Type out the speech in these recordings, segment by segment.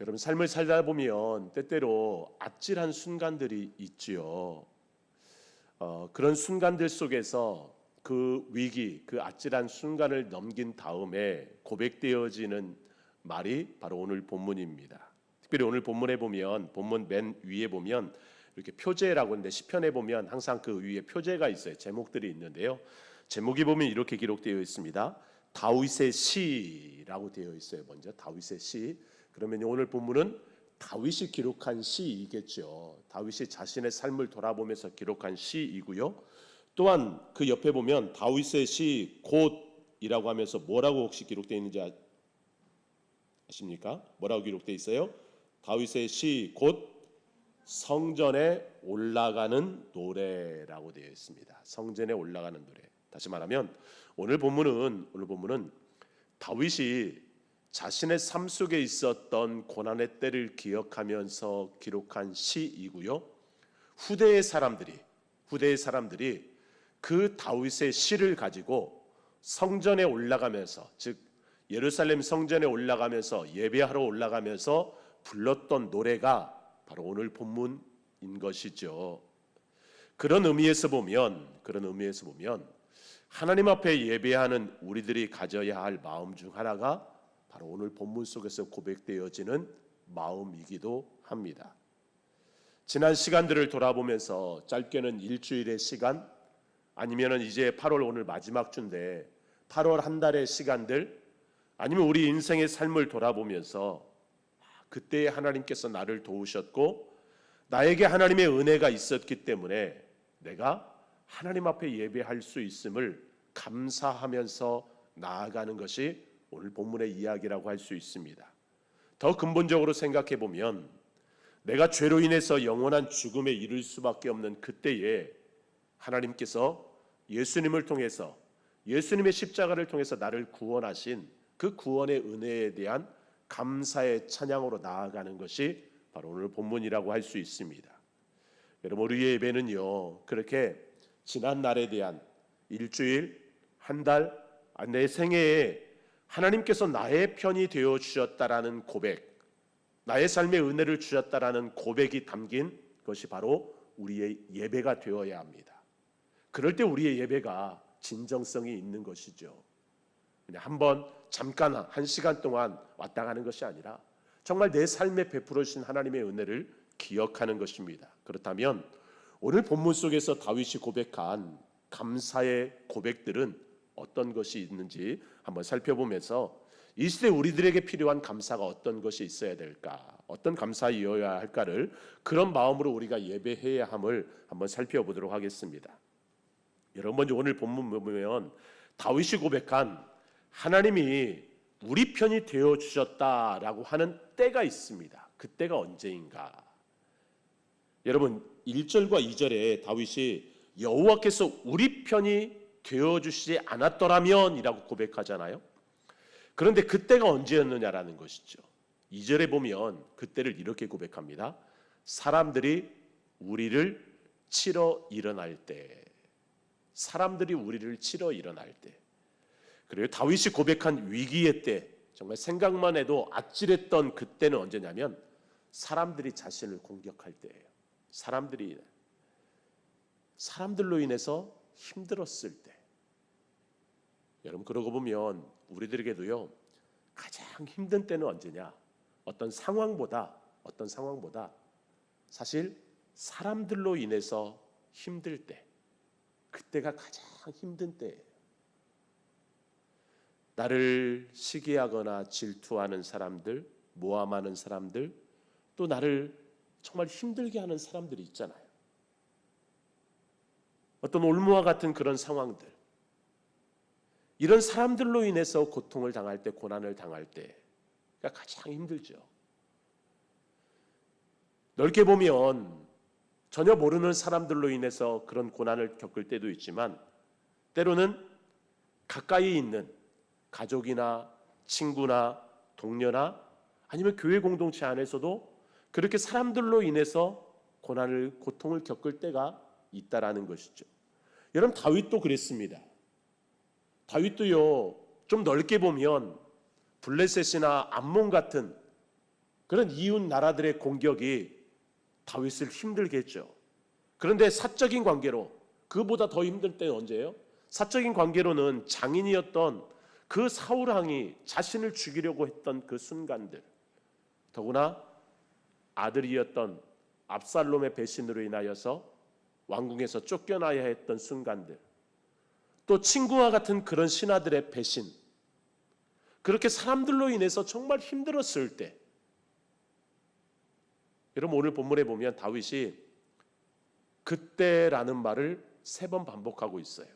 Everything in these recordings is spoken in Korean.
여러분, 삶을 살다 보면 때때로 아찔한 순간들이 있지요. 그런 순간들 속에서 그 위기, 그 아찔한 순간을 넘긴 다음에 고백되어지는 말이 바로 오늘 본문입니다. 특별히 오늘 본문에 보면, 본문 맨 위에 보면 이렇게 표제라고 하는데, 시편에 보면 항상 그 위에 표제가 있어요. 제목들이 있는데요. 제목이 보면 이렇게 기록되어 있습니다. 다윗의 시라고 되어 있어요. 먼저 다윗의 시. 그러면 오늘 본문은 다윗이 기록한 시이겠죠. 다윗이 자신의 삶을 돌아보면서 기록한 시이고요. 또한 그 옆에 보면 다윗의 시 곧이라고 하면서 뭐라고 혹시 기록되어 있는지 아십니까? 뭐라고 기록되어 있어요? 다윗의 시 곧 성전에 올라가는 노래라고 되어 있습니다. 성전에 올라가는 노래. 다시 말하면 오늘 본문은 다윗이 자신의 삶 속에 있었던 고난의 때를 기억하면서 기록한 시이고요. 후대의 사람들이 그 다윗의 시를 가지고 성전에 올라가면서, 즉 예루살렘 성전에 올라가면서 예배하러 올라가면서 불렀던 노래가 바로 오늘 본문인 것이죠. 그런 의미에서 보면 하나님 앞에 예배하는 우리들이 가져야 할 마음 중 하나가 바로 오늘 본문 속에서 고백되어지는 마음이기도 합니다. 지난 시간들을 돌아보면서 짧게는 일주일의 시간, 아니면은 이제 8월 오늘 마지막 주인데 8월 한 달의 시간들, 아니면 우리 인생의 삶을 돌아보면서 그때 하나님께서 나를 도우셨고 나에게 하나님의 은혜가 있었기 때문에 내가 하나님 앞에 예배할 수 있음을 감사하면서 나아가는 것이 오늘 본문의 이야기라고 할 수 있습니다. 더 근본적으로 생각해 보면 내가 죄로 인해서 영원한 죽음에 이를 수밖에 없는 그때에 하나님께서 예수님을 통해서, 예수님의 십자가를 통해서 나를 구원하신 그 구원의 은혜에 대한 감사의 찬양으로 나아가는 것이 바로 오늘 본문이라고 할 수 있습니다. 여러분, 우리의 예배는요, 그렇게 지난 날에 대한 일주일, 한 달, 내 생애에 하나님께서 나의 편이 되어 주셨다라는 고백, 나의 삶에 은혜를 주셨다라는 고백이 담긴 것이 바로 우리의 예배가 되어야 합니다. 그럴 때 우리의 예배가 진정성이 있는 것이죠. 그냥 한번 잠깐 한 시간 동안 왔다 가는 것이 아니라 정말 내 삶에 베풀어 주신 하나님의 은혜를 기억하는 것입니다. 그렇다면 오늘 본문 속에서 다윗이 고백한 감사의 고백들은 어떤 것이 있는지 한번 살펴보면서 이 시대 우리들에게 필요한 감사가 어떤 것이 있어야 될까, 어떤 감사이어야 할까를 그런 마음으로 우리가 예배해야 함을 한번 살펴보도록 하겠습니다. 여러분, 먼저 오늘 본문 보면 다윗이 고백한 하나님이 우리 편이 되어 주셨다라고 하는 때가 있습니다. 그 때가 언제인가? 여러분, 1절과 2절에 다윗이 여호와께서 우리 편이 되어주시지 않았더라면 이라고 고백하잖아요. 그런데 그때가 언제였느냐라는 것이죠. 2절에 보면 그때를 이렇게 고백합니다. 사람들이 우리를 치러 일어날 때. 사람들이 우리를 치러 일어날 때. 그리고 다윗이 고백한 위기의 때, 정말 생각만 해도 아찔했던 그때는 언제냐면 사람들이 자신을 공격할 때예요. 사람들로 인해서 힘들었을 때. 여러분, 그러고 보면 우리들에게도요, 가장 힘든 때는 언제냐? 어떤 상황보다 사실 사람들로 인해서 힘들 때, 그때가 가장 힘든 때예요. 나를 시기하거나 질투하는 사람들, 모함하는 사람들, 또 나를 정말 힘들게 하는 사람들이 있잖아요. 어떤 올무와 같은 그런 상황들, 이런 사람들로 인해서 고통을 당할 때, 고난을 당할 때가 가장 힘들죠. 넓게 보면 전혀 모르는 사람들로 인해서 그런 고난을 겪을 때도 있지만, 때로는 가까이 있는 가족이나 친구나 동료나 아니면 교회 공동체 안에서도 그렇게 사람들로 인해서 고통을 겪을 때가 있다라는 것이죠. 여러분, 다윗도 그랬습니다. 다윗도요, 좀 넓게 보면 블레셋이나 암몬 같은 그런 이웃 나라들의 공격이 다윗을 힘들게 했죠. 그런데 사적인 관계로, 그보다 더 힘들 때는 언제예요? 사적인 관계로는 장인이었던 그 사울 왕이 자신을 죽이려고 했던 그 순간들, 더구나 아들이었던 압살롬의 배신으로 인하여서 왕궁에서 쫓겨나야 했던 순간들, 또 친구와 같은 그런 신하들의 배신, 그렇게 사람들로 인해서 정말 힘들었을 때, 여러분 오늘 본문에 보면 다윗이 그때라는 말을 3번 반복하고 있어요.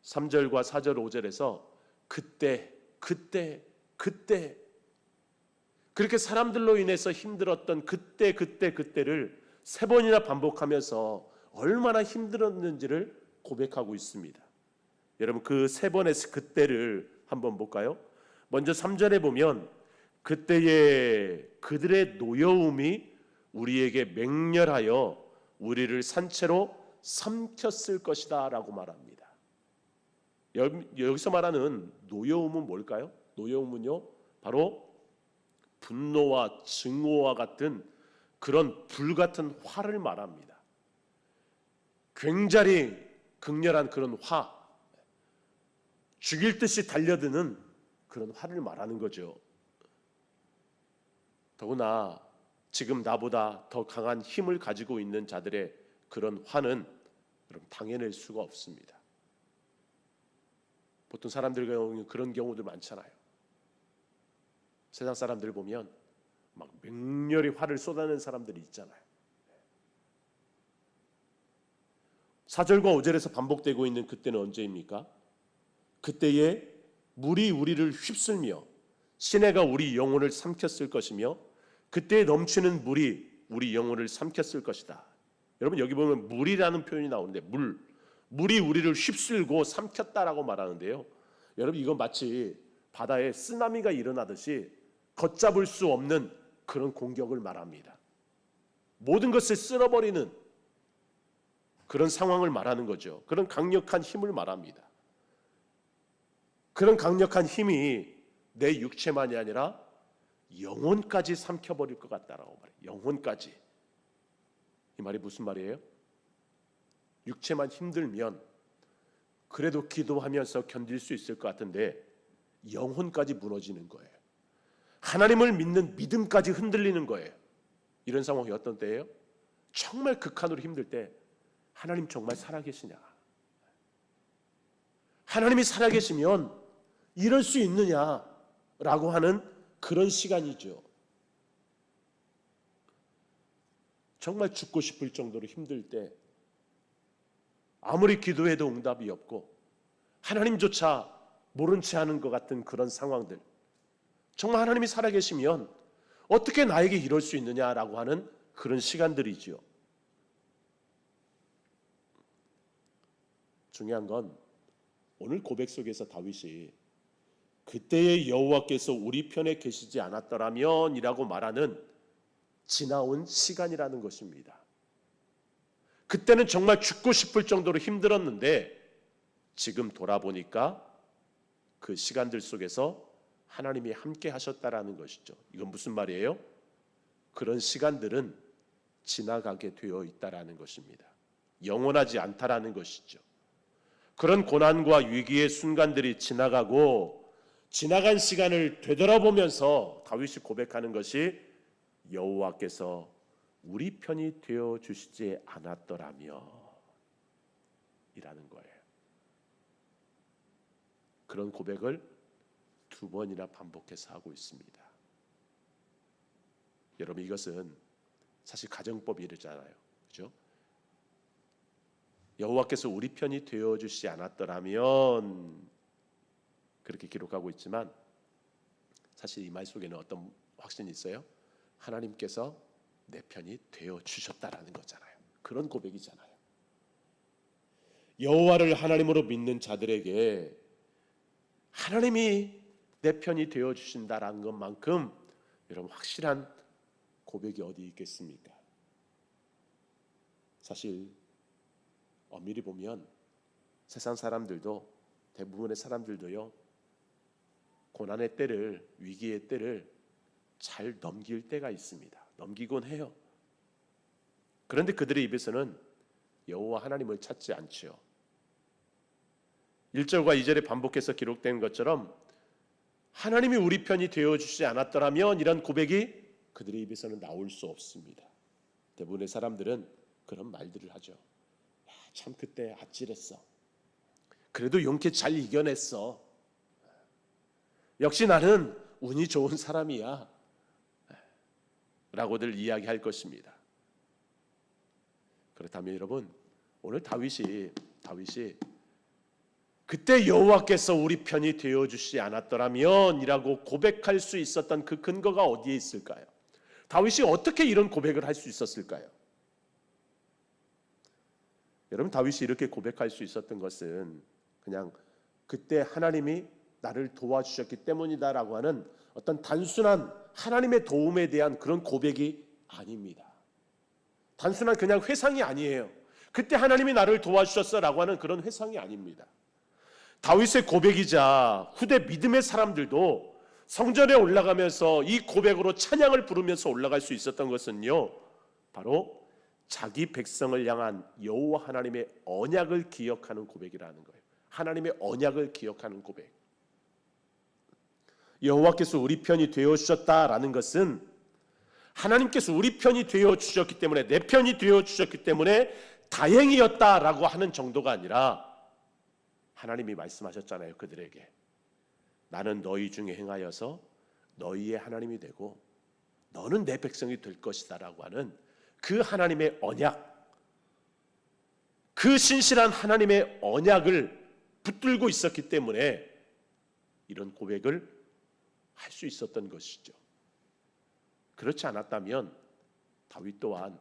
3절과 4절 5절에서 그때 그렇게 사람들로 인해서 힘들었던 그때를 3번이나 반복하면서 얼마나 힘들었는지를 고백하고 있습니다. 여러분 그 3번의 그때를 한번 볼까요? 먼저 3절에 보면 그때에 그들의 노여움이 우리에게 맹렬하여 우리를 산채로 삼켰을 것이다 라고 말합니다. 여기서 말하는 노여움은 뭘까요? 노여움은요, 바로 분노와 증오와 같은 그런 불같은 화를 말합니다. 굉장히 극렬한 그런 화, 죽일 듯이 달려드는 그런 화를 말하는 거죠. 더구나 지금 나보다 더 강한 힘을 가지고 있는 자들의 그런 화는 여러분 당해낼 수가 없습니다. 보통 사람들 경우는 그런 경우도 많잖아요. 세상 사람들 보면 막 맹렬히 화를 쏟아내는 사람들이 있잖아요. 4절과 5절에서 반복되고 있는 그때는 언제입니까? 그때에 물이 우리를 휩쓸며 시내가 우리 영혼을 삼켰을 것이며 그때에 넘치는 물이 우리 영혼을 삼켰을 것이다. 여러분 여기 보면 물이라는 표현이 나오는데 물이 우리를 휩쓸고 삼켰다라고 말하는데요. 여러분 이건 마치 바다에 쓰나미가 일어나듯이 걷잡을 수 없는 그런 공격을 말합니다. 모든 것을 쓸어버리는 그런 상황을 말하는 거죠. 그런 강력한 힘을 말합니다. 그런 강력한 힘이 내 육체만이 아니라 영혼까지 삼켜버릴 것 같다라고 말해요. 영혼까지. 이 말이 무슨 말이에요? 육체만 힘들면 그래도 기도하면서 견딜 수 있을 것 같은데 영혼까지 무너지는 거예요. 하나님을 믿는 믿음까지 흔들리는 거예요. 이런 상황이 어떤 때예요? 정말 극한으로 힘들 때 하나님 정말 살아계시냐? 하나님이 살아계시면 이럴 수 있느냐라고 하는 그런 시간이죠. 정말 죽고 싶을 정도로 힘들 때 아무리 기도해도 응답이 없고 하나님조차 모른 채 하는 것 같은 그런 상황들, 정말 하나님이 살아계시면 어떻게 나에게 이럴 수 있느냐라고 하는 그런 시간들이지요. 중요한 건 오늘 고백 속에서 다윗이 그때의 여호와께서 우리 편에 계시지 않았더라면 이라고 말하는 지나온 시간이라는 것입니다. 그때는 정말 죽고 싶을 정도로 힘들었는데 지금 돌아보니까 그 시간들 속에서 하나님이 함께 하셨다라는 것이죠. 이건 무슨 말이에요? 그런 시간들은 지나가게 되어 있다라는 것입니다. 영원하지 않다라는 것이죠. 그런 고난과 위기의 순간들이 지나가고 지나간 시간을 되돌아보면서 다윗이 고백하는 것이 여호와께서 우리 편이 되어 주시지 않았더라면 이라는 거예요. 그런 고백을 2번이나 반복해서 하고 있습니다. 여러분 이것은 사실 가정법이 이러잖아요. 그렇죠? 여호와께서 우리 편이 되어 주시지 않았더라면 그렇게 기록하고 있지만 사실 이 말 속에는 어떤 확신이 있어요? 하나님께서 내 편이 되어 주셨다라는 거잖아요. 그런 고백이잖아요. 여호와를 하나님으로 믿는 자들에게 하나님이 내 편이 되어 주신다라는 것만큼 여러분 확실한 고백이 어디 있겠습니까? 사실 엄밀히 보면 세상 사람들도 대부분의 사람들도요 고난의 때를, 위기의 때를 잘 넘길 때가 있습니다. 넘기곤 해요. 그런데 그들의 입에서는 여호와 하나님을 찾지 않지요. 1절과 2절에 반복해서 기록된 것처럼 하나님이 우리 편이 되어주지 않았더라면 이런 고백이 그들의 입에서는 나올 수 없습니다. 대부분의 사람들은 그런 말들을 하죠. 야, 참 그때 아찔했어. 그래도 용케 잘 이겨냈어. 역시 나는 운이 좋은 사람이야. 라고들 이야기할 것입니다. 그렇다면 여러분, 오늘 다윗이 그때 여호와께서 우리 편이 되어주시지 않았더라면 이라고 고백할 수 있었던 그 근거가 어디에 있을까요? 다윗이 어떻게 이런 고백을 할 수 있었을까요? 여러분, 다윗이 이렇게 고백할 수 있었던 것은 그냥 그때 하나님이 나를 도와주셨기 때문이다라고 하는 어떤 단순한 하나님의 도움에 대한 그런 고백이 아닙니다. 단순한 그냥 회상이 아니에요. 그때 하나님이 나를 도와주셨어라고 하는 그런 회상이 아닙니다. 다윗의 고백이자 후대 믿음의 사람들도 성전에 올라가면서 이 고백으로 찬양을 부르면서 올라갈 수 있었던 것은요, 바로 자기 백성을 향한 여호와 하나님의 언약을 기억하는 고백이라는 거예요. 하나님의 언약을 기억하는 고백. 여호와께서 우리 편이 되어주셨다라는 것은 하나님께서 우리 편이 되어주셨기 때문에, 내 편이 되어주셨기 때문에 다행이었다라고 하는 정도가 아니라, 하나님이 말씀하셨잖아요. 그들에게 나는 너희 중에 행하여서 너희의 하나님이 되고 너는 내 백성이 될 것이다 라고 하는 그 하나님의 언약, 그 신실한 하나님의 언약을 붙들고 있었기 때문에 이런 고백을 할 수 있었던 것이죠. 그렇지 않았다면 다윗 또한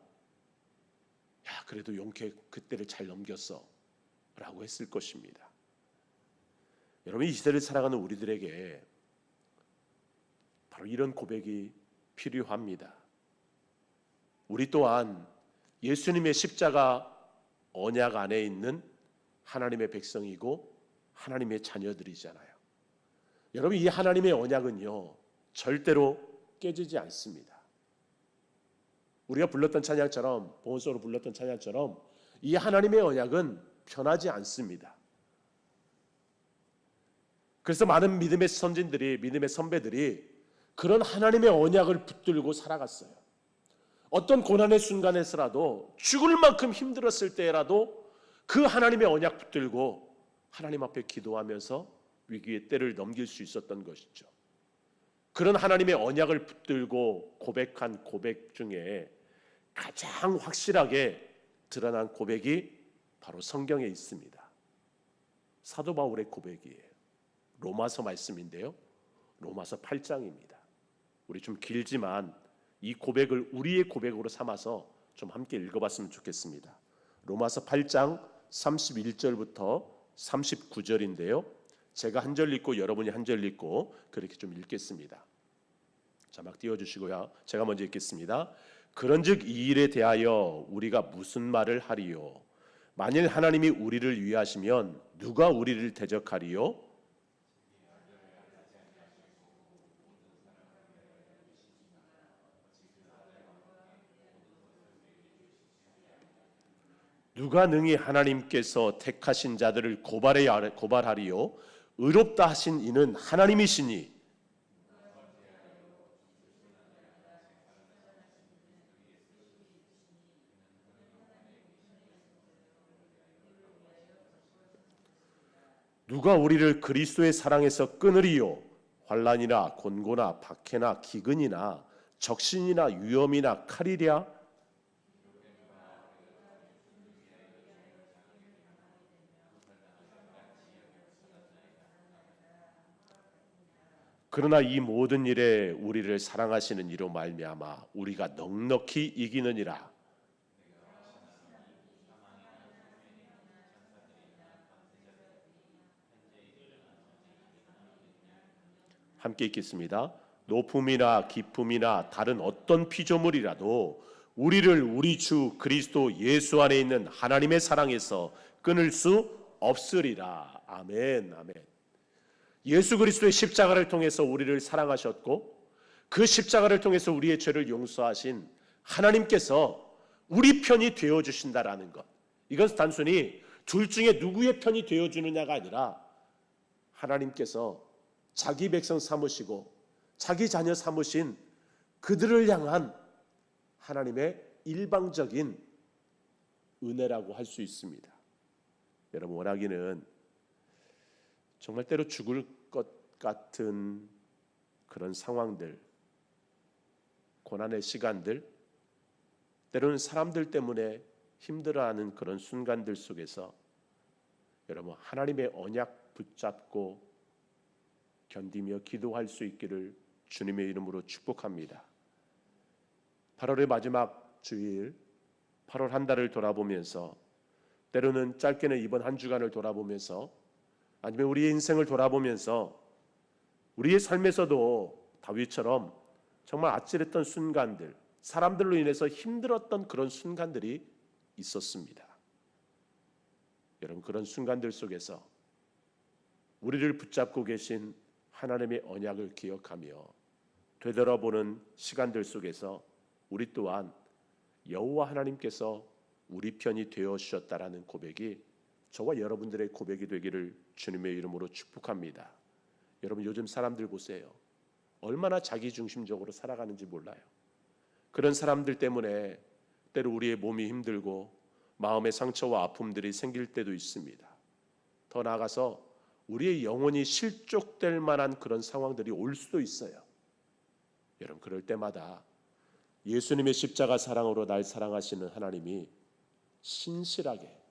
야, 그래도 용케 그때를 잘 넘겼어 라고 했을 것입니다. 여러분, 이 시대를 살아가는 우리들에게 바로 이런 고백이 필요합니다. 우리 또한 예수님의 십자가 언약 안에 있는 하나님의 백성이고 하나님의 자녀들이잖아요. 여러분, 이 하나님의 언약은요, 절대로 깨지지 않습니다. 우리가 불렀던 찬양처럼, 보온소로 불렀던 찬양처럼 이 하나님의 언약은 변하지 않습니다. 그래서 많은 믿음의 선진들이, 믿음의 선배들이 그런 하나님의 언약을 붙들고 살아갔어요. 어떤 고난의 순간에서라도, 죽을 만큼 힘들었을 때라도 그 하나님의 언약 붙들고 하나님 앞에 기도하면서 위기의 때를 넘길 수 있었던 것이죠. 그런 하나님의 언약을 붙들고 고백한 고백 중에 가장 확실하게 드러난 고백이 바로 성경에 있습니다. 사도 바울의 고백이에요. 로마서 말씀인데요, 로마서 8장입니다. 우리 좀 길지만 이 고백을 우리의 고백으로 삼아서 좀 함께 읽어봤으면 좋겠습니다. 로마서 8장 31절부터 39절인데요, 제가 한 절 읽고 여러분이 한 절 읽고 그렇게 좀 읽겠습니다. 자, 막 띄워주시고요. 제가 먼저 읽겠습니다. 그런즉 이 일에 대하여 우리가 무슨 말을 하리요? 만일 하나님이 우리를 위하시면 누가 우리를 대적하리요? 누가 능히 하나님께서 택하신 자들을 고발하리요? 의롭다 하신 이는 하나님이시니 누가 우리를 그리스도의 사랑에서 끊으리요? 환난이나 곤고나 박해나 기근이나 적신이나 위험이나 칼이랴? 그러나 이 모든 일에 우리를 사랑하시는 이로 말미암아 우리가 넉넉히 이기느니라. 함께 읽겠습니다. 높음이나 깊음이나 다른 어떤 피조물이라도 우리를 우리 주 그리스도 예수 안에 있는 하나님의 사랑에서 끊을 수 없으리라. 아멘, 아멘. 예수 그리스도의 십자가를 통해서 우리를 사랑하셨고 그 십자가를 통해서 우리의 죄를 용서하신 하나님께서 우리 편이 되어 주신다라는 것. 이건 단순히 둘 중에 누구의 편이 되어 주느냐가 아니라 하나님께서 자기 백성 삼으시고 자기 자녀 삼으신 그들을 향한 하나님의 일방적인 은혜라고 할 수 있습니다. 여러분, 원하기는 정말 때로 죽을 것 같은 그런 상황들, 고난의 시간들, 때로는 사람들 때문에 힘들어하는 그런 순간들 속에서 여러분, 하나님의 언약 붙잡고 견디며 기도할 수 있기를 주님의 이름으로 축복합니다. 8월의 마지막 주일, 8월 한 달을 돌아보면서, 때로는 짧게는 이번 한 주간을 돌아보면서, 아니면 우리의 인생을 돌아보면서 우리의 삶에서도 다윗처럼 정말 아찔했던 순간들, 사람들로 인해서 힘들었던 그런 순간들이 있었습니다. 여러분, 그런 순간들 속에서 우리를 붙잡고 계신 하나님의 언약을 기억하며 되돌아보는 시간들 속에서 우리 또한 여호와 하나님께서 우리 편이 되어 주셨다라는 고백이 저와 여러분들의 고백이 되기를 주님의 이름으로 축복합니다. 여러분, 요즘 사람들 보세요. 얼마나 자기중심적으로 살아가는지 몰라요. 그런 사람들 때문에 때로 우리의 몸이 힘들고 마음의 상처와 아픔들이 생길 때도 있습니다. 더 나아가서 우리의 영혼이 실족될 만한 그런 상황들이 올 수도 있어요. 여러분, 그럴 때마다 예수님의 십자가 사랑으로 날 사랑하시는 하나님이 신실하게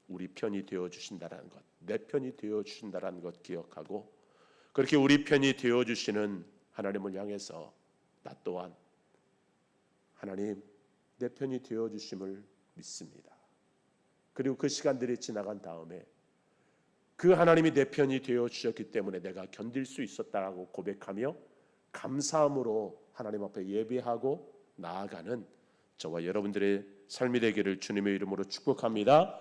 우리 편이 되어 주신다라는 것, 내 편이 되어 주신다라는 것 기억하고, 그렇게 우리 편이 되어 주시는 하나님을 향해서 나 또한 하나님, 내 편이 되어 주심을 믿습니다. 그리고 그 시간들이 지나간 다음에 그 하나님이 내 편이 되어 주셨기 때문에 내가 견딜 수 있었다라고 고백하며 감사함으로 하나님 앞에 예배하고 나아가는 저와 여러분들의 삶이 되기를 주님의 이름으로 축복합니다.